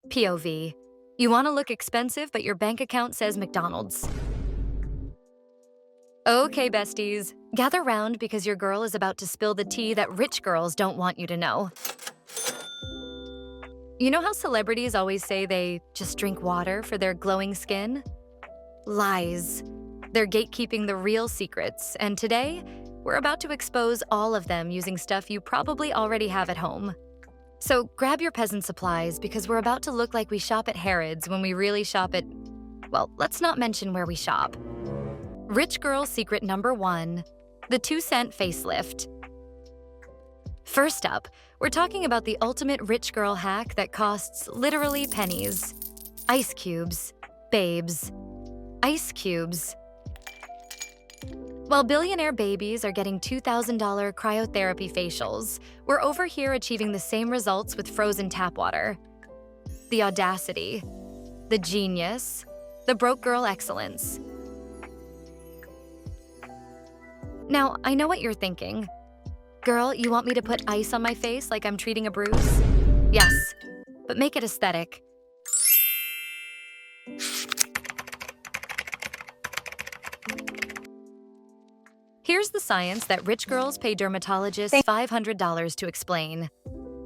POV. You want to look expensive, but your bank account says McDonald's. Okay, besties, gather round because your girl is about to spill the tea that rich girls don't want you to know. You know how celebrities always say they just drink water for their glowing skin? Lies. They're gatekeeping the real secrets, and today, we're about to expose all of them using stuff you probably already have at home. So grab your peasant supplies because we're about to look like we shop at Harrods when we really shop at, well, let's not mention where we shop. Rich girl secret number 1, the 2-cent facelift. First up, we're talking about the ultimate rich girl hack that costs literally pennies. Ice cubes. Babes. Ice cubes. While billionaire babies are getting $2,000 cryotherapy facials, we're over here achieving the same results with frozen tap water. The audacity. The genius. The broke girl excellence. Now, I know what you're thinking. Girl, you want me to put ice on my face like I'm treating a bruise? Yes, but make it aesthetic. Here's the science that rich girls pay dermatologists $500 to explain.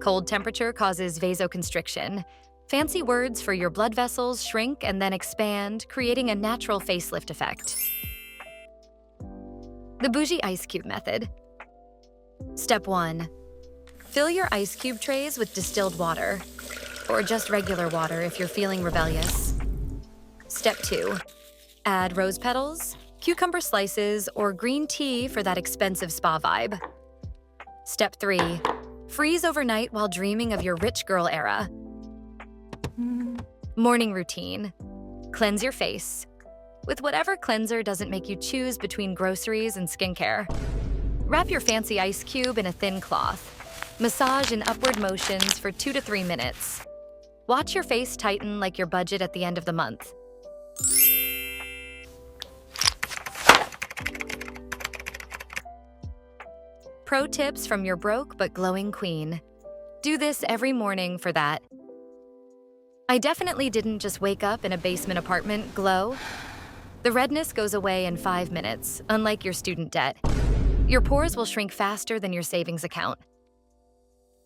Cold temperature causes vasoconstriction. Fancy words for your blood vessels shrink and then expand, creating a natural facelift effect. The bougie ice cube method. Step 1. Fill your ice cube trays with distilled water, or just regular water if you're feeling rebellious. Step 2. Add rose petals, cucumber slices, or green tea for that expensive spa vibe. Step 3. Freeze overnight while dreaming of your rich girl era. Morning routine. Cleanse your face with whatever cleanser doesn't make you choose between groceries and skincare. Wrap your fancy ice cube in a thin cloth. Massage in upward motions for 2 to 3 minutes. Watch your face tighten like your budget at the end of the month. Pro tips from your broke but glowing queen. Do this every morning for that. I definitely didn't just wake up in a basement apartment glow. The redness goes away in 5 minutes, unlike your student debt. Your pores will shrink faster than your savings account.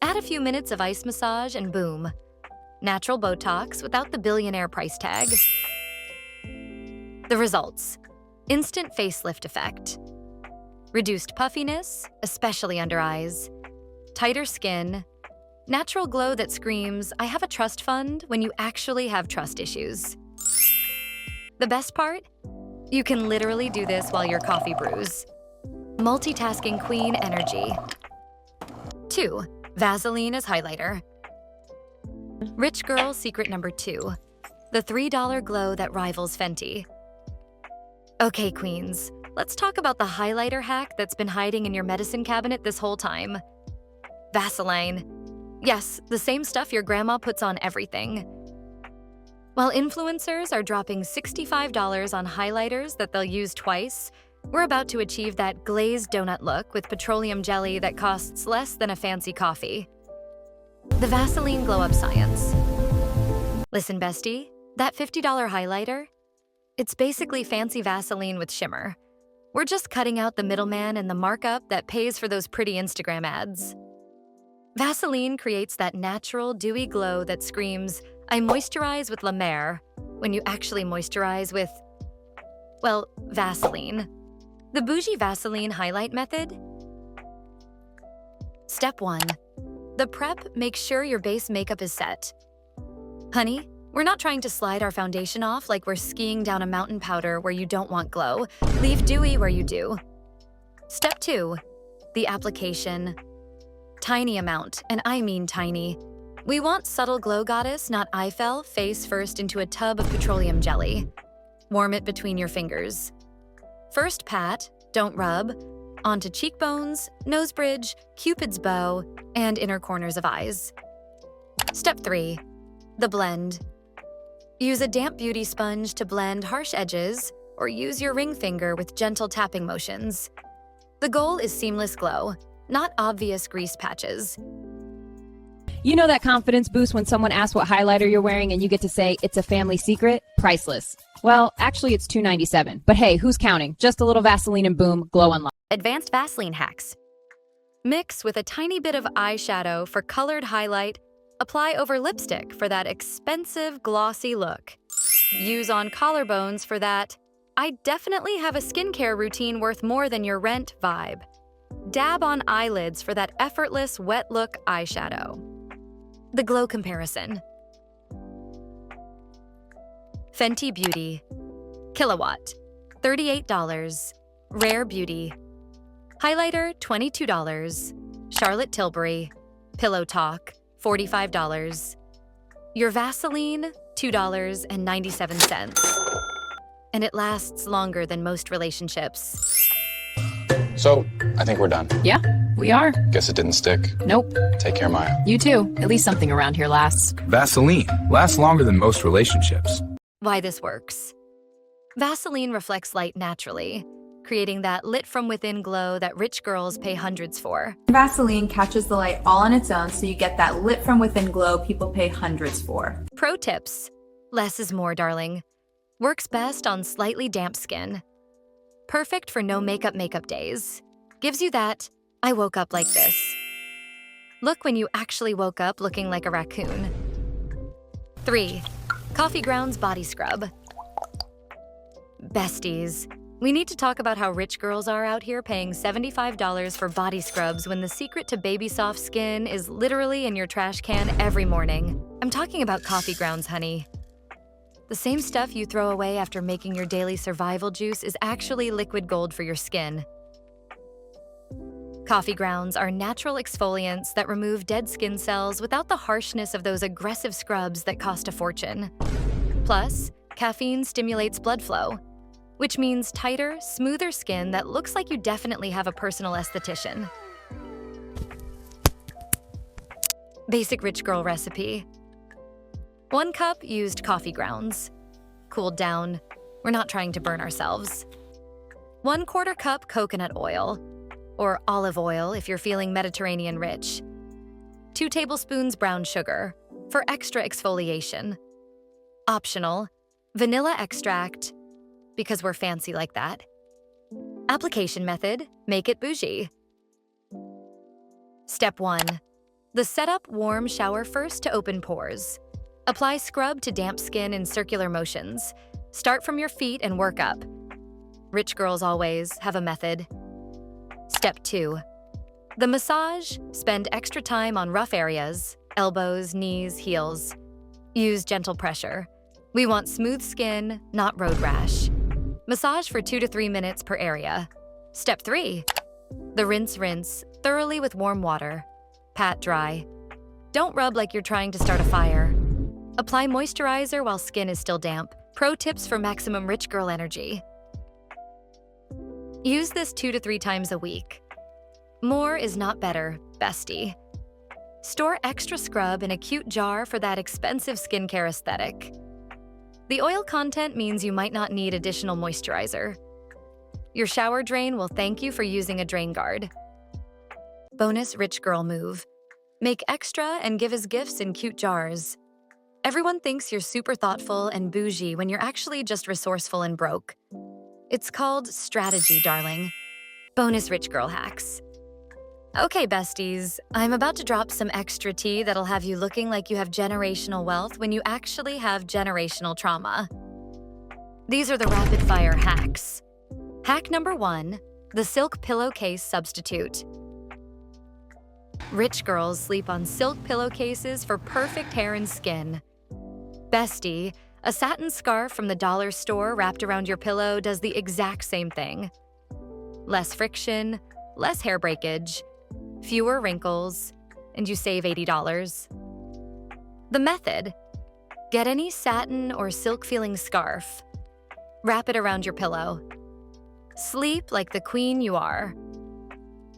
Add a few minutes of ice massage and boom. Natural Botox without the billionaire price tag. The results. Instant facelift effect. Reduced puffiness, especially under eyes. Tighter skin. Natural glow that screams, I have a trust fund when you actually have trust issues. The best part? You can literally do this while your coffee brews. Multitasking queen energy. 2. Vaseline as highlighter. Rich girl secret number 2. The $3 glow that rivals Fenty. Okay, queens, let's talk about the highlighter hack that's been hiding in your medicine cabinet this whole time. Vaseline. Yes, the same stuff your grandma puts on everything. While influencers are dropping $65 on highlighters that they'll use twice, we're about to achieve that glazed donut look with petroleum jelly that costs less than a fancy coffee. The Vaseline Glow Up Science. Listen, bestie, that $50 highlighter? It's basically fancy Vaseline with shimmer. We're just cutting out the middleman and the markup that pays for those pretty Instagram ads. Vaseline creates that natural, dewy glow that screams, I moisturize with La Mer, when you actually moisturize with, well, Vaseline. The bougie Vaseline highlight method? Step 1. The prep makes sure your base makeup is set. Honey, we're not trying to slide our foundation off like we're skiing down a mountain powder where you don't want glow. Leave dewy where you do. Step 2. The application. Tiny amount, and I mean tiny. We want subtle glow goddess, not Eiffel, face first into a tub of petroleum jelly. Warm it between your fingers. First pat, don't rub, onto cheekbones, nose bridge, cupid's bow, and inner corners of eyes. Step 3. The blend. Use a damp beauty sponge to blend harsh edges, or use your ring finger with gentle tapping motions. The goal is seamless glow, not obvious grease patches. You know that confidence boost when someone asks what highlighter you're wearing and you get to say it's a family secret? Priceless. Well, actually it's $2.97. But hey, who's counting? Just a little Vaseline and boom, glow unlocked. Advanced Vaseline hacks. Mix with a tiny bit of eyeshadow for colored highlight. Apply over lipstick for that expensive, glossy look. Use on collarbones for that "I definitely have a skincare routine worth more than your rent" vibe. Dab on eyelids for that effortless, wet look eyeshadow. The glow comparison. Fenty Beauty. Kilowatt, $38. Rare Beauty. Highlighter, $22. Charlotte Tilbury. Pillow Talk, $45. Your Vaseline, $2.97. And it lasts longer than most relationships. So, I think we're done. Yeah, we are. Guess it didn't stick. Nope. Take care, Maya. You too. At least something around here lasts. Vaseline lasts longer than most relationships. Why this works. Vaseline reflects light naturally, creating that lit-from-within glow that rich girls pay hundreds for. Vaseline catches the light all on its own, so you get that lit-from-within glow people pay hundreds for. Pro tips. Less is more, darling. Works best on slightly damp skin. Perfect for no makeup days. Gives you that, "I woke up like this" look when you actually woke up looking like a raccoon. 3. Coffee Grounds Body Scrub. Besties, we need to talk about how rich girls are out here paying $75 for body scrubs when the secret to baby soft skin is literally in your trash can every morning. I'm talking about Coffee Grounds, honey. The same stuff you throw away after making your daily survival juice is actually liquid gold for your skin. Coffee Grounds are natural exfoliants that remove dead skin cells without the harshness of those aggressive scrubs that cost a fortune. Plus, caffeine stimulates blood flow, which means tighter, smoother skin that looks like you definitely have a personal esthetician. Basic rich girl recipe. 1 cup used coffee grounds. Cooled down. We're not trying to burn ourselves. 1/4 cup coconut oil, or olive oil if you're feeling Mediterranean rich. 2 tablespoons brown sugar for extra exfoliation. Optional, vanilla extract, because we're fancy like that. Application method, make it bougie. Step 1. The setup warm shower first to open pores. Apply scrub to damp skin in circular motions. Start from your feet and work up. Rich girls always have a method. Step 2. The massage, spend extra time on rough areas, elbows, knees, heels. Use gentle pressure. We want smooth skin, not road rash. Massage for 2 to 3 minutes per area. Step 3. The rinse thoroughly with warm water. Pat dry. Don't rub like you're trying to start a fire. Apply moisturizer while skin is still damp. Pro tips for maximum rich girl energy. Use this 2 to 3 times a week. More is not better, bestie. Store extra scrub in a cute jar for that expensive skincare aesthetic. The oil content means you might not need additional moisturizer. Your shower drain will thank you for using a drain guard. Bonus rich girl move. Make extra and give as gifts in cute jars. Everyone thinks you're super thoughtful and bougie when you're actually just resourceful and broke. It's called strategy, darling. Bonus rich girl hacks. Okay, besties, I'm about to drop some extra tea that'll have you looking like you have generational wealth when you actually have generational trauma. These are the rapid-fire hacks. Hack number 1, the silk pillowcase substitute. Rich girls sleep on silk pillowcases for perfect hair and skin. Bestie, a satin scarf from the dollar store wrapped around your pillow does the exact same thing. Less friction, less hair breakage, fewer wrinkles, and you save $80. The method: get any satin or silk-feeling scarf. Wrap it around your pillow. Sleep like the queen you are.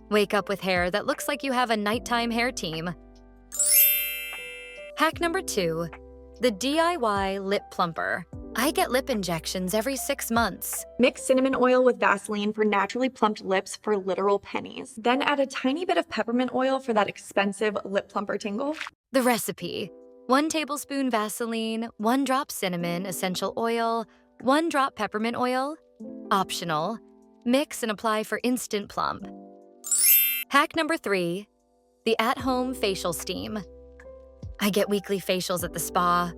Wake up with hair that looks like you have a nighttime hair team. Hack number 2, the DIY lip plumper. I get lip injections every 6 months. Mix cinnamon oil with Vaseline for naturally plumped lips for literal pennies. Then add a tiny bit of peppermint oil for that expensive lip plumper tingle. The recipe: 1 tablespoon Vaseline, 1 drop cinnamon essential oil, 1 drop peppermint oil. Optional. Mix and apply for instant plump. Hack number 3, the at-home facial steam. I get weekly facials at the spa.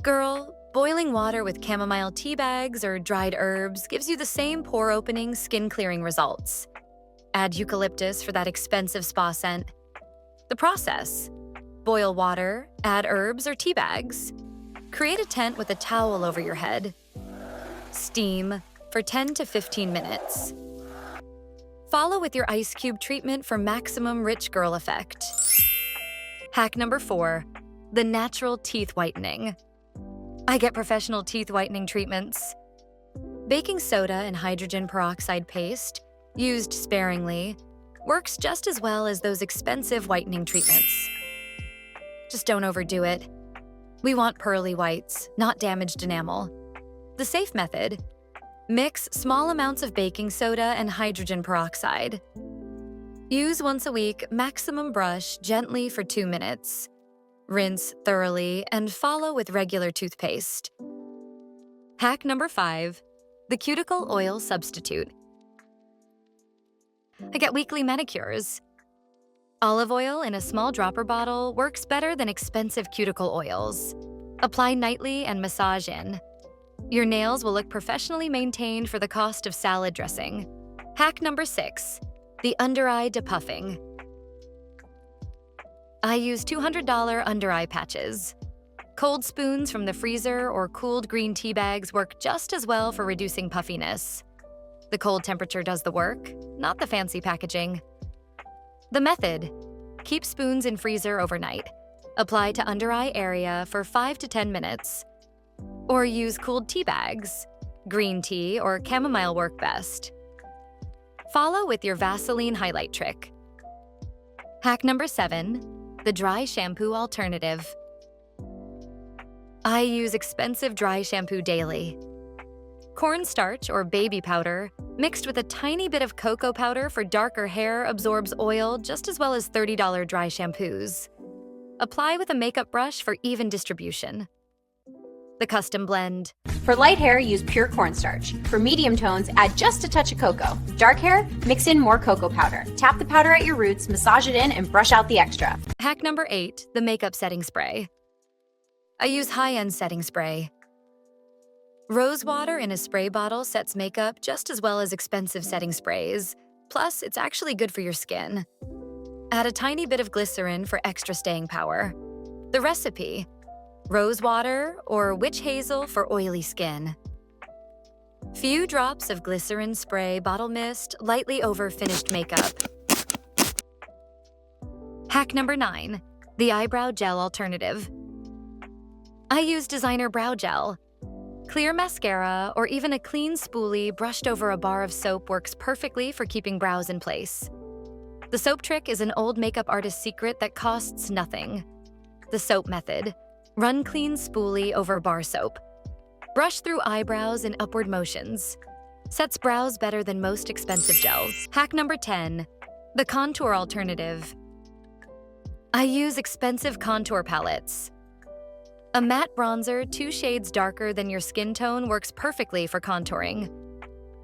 Girl, boiling water with chamomile tea bags or dried herbs gives you the same pore-opening, skin-clearing results. Add eucalyptus for that expensive spa scent. The process: boil water, add herbs or tea bags. Create a tent with a towel over your head. Steam for 10 to 15 minutes. Follow with your ice cube treatment for maximum rich girl effect. Hack number 4, the natural teeth whitening. I get professional teeth whitening treatments. Baking soda and hydrogen peroxide paste, used sparingly, works just as well as those expensive whitening treatments. Just don't overdo it. We want pearly whites, not damaged enamel. The safe method: mix small amounts of baking soda and hydrogen peroxide. Use once a week, maximum brush gently for 2 minutes. Rinse thoroughly and follow with regular toothpaste. Hack number 5, the cuticle oil substitute. I get weekly manicures. Olive oil in a small dropper bottle works better than expensive cuticle oils. Apply nightly and massage in. Your nails will look professionally maintained for the cost of salad dressing. Hack number 6, the under-eye depuffing. I use $200 under-eye patches. Cold spoons from the freezer or cooled green tea bags work just as well for reducing puffiness. The cold temperature does the work, not the fancy packaging. The method: keep spoons in freezer overnight. Apply to under-eye area for 5 to 10 minutes. Or use cooled tea bags. Green tea or chamomile work best. Follow with your Vaseline highlight trick. Hack number 7, the dry shampoo alternative. I use expensive dry shampoo daily. Cornstarch or baby powder mixed with a tiny bit of cocoa powder for darker hair absorbs oil just as well as $30 dry shampoos. Apply with a makeup brush for even distribution. The custom blend. For light hair, use pure cornstarch. For medium tones, add just a touch of cocoa. Dark hair, mix in more cocoa powder. Tap the powder at your roots, massage it in, and brush out the extra. Hack number 8, the makeup setting spray. I use high-end setting spray. Rose water in a spray bottle sets makeup just as well as expensive setting sprays. Plus, it's actually good for your skin. Add a tiny bit of glycerin for extra staying power. The recipe: rose water or witch hazel for oily skin. Few drops of glycerin spray bottle mist lightly over finished makeup. Hack number 9, the eyebrow gel alternative. I use designer brow gel. Clear mascara or even a clean spoolie brushed over a bar of soap works perfectly for keeping brows in place. The soap trick is an old makeup artist's secret that costs nothing. The soap method: run clean spoolie over bar soap. Brush through eyebrows in upward motions. Sets brows better than most expensive gels. Hack number 10, the contour alternative. I use expensive contour palettes. A matte bronzer 2 shades darker than your skin tone works perfectly for contouring.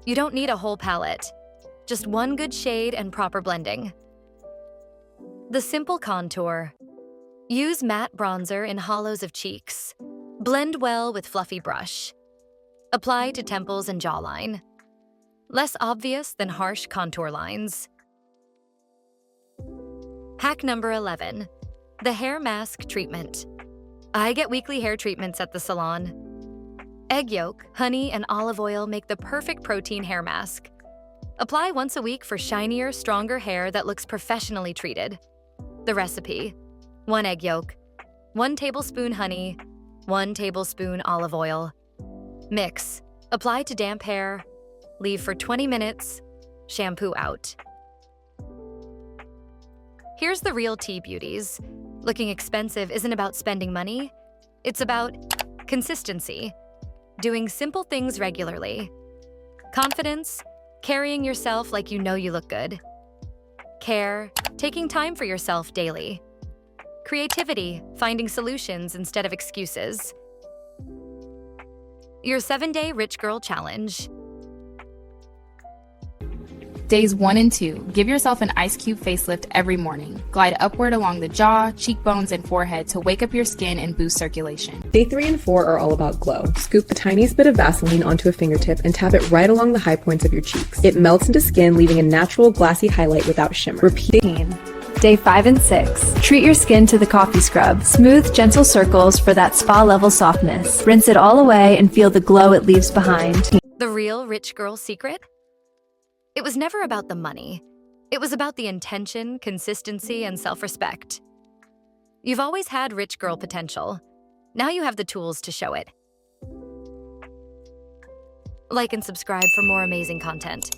You don't need a whole palette. Just one good shade and proper blending. The simple contour. Use matte bronzer in hollows of cheeks. Blend well with fluffy brush. Apply to temples and jawline. Less obvious than harsh contour lines. Hack number 11, the hair mask treatment. I get weekly hair treatments at the salon. Egg yolk, honey, and olive oil make the perfect protein hair mask. Apply once a week for shinier, stronger hair that looks professionally treated. The recipe: 1 egg yolk, 1 tablespoon honey, 1 tablespoon olive oil. Mix. Apply to damp hair. Leave for 20 minutes. Shampoo out. Here's the real tea, beauties. Looking expensive isn't about spending money. It's about consistency. Doing simple things regularly. Confidence. Carrying yourself like you know you look good. Care. Taking time for yourself daily. Creativity, finding solutions instead of excuses. Your 7-day Rich Girl Challenge. Days 1 and 2. Give yourself an ice cube facelift every morning. Glide upward along the jaw, cheekbones, and forehead to wake up your skin and boost circulation. Day 3 and 4 are all about glow. Scoop the tiniest bit of Vaseline onto a fingertip and tap it right along the high points of your cheeks. It melts into skin, leaving a natural glassy highlight without shimmer. Repeat. Day 5 and 6. Treat your skin to the coffee scrub. Smooth, gentle circles for that spa-level softness. Rinse it all away and feel the glow it leaves behind. The real rich girl secret? It was never about the money. It was about the intention, consistency, and self-respect. You've always had rich girl potential. Now you have the tools to show it. Like and subscribe for more amazing content.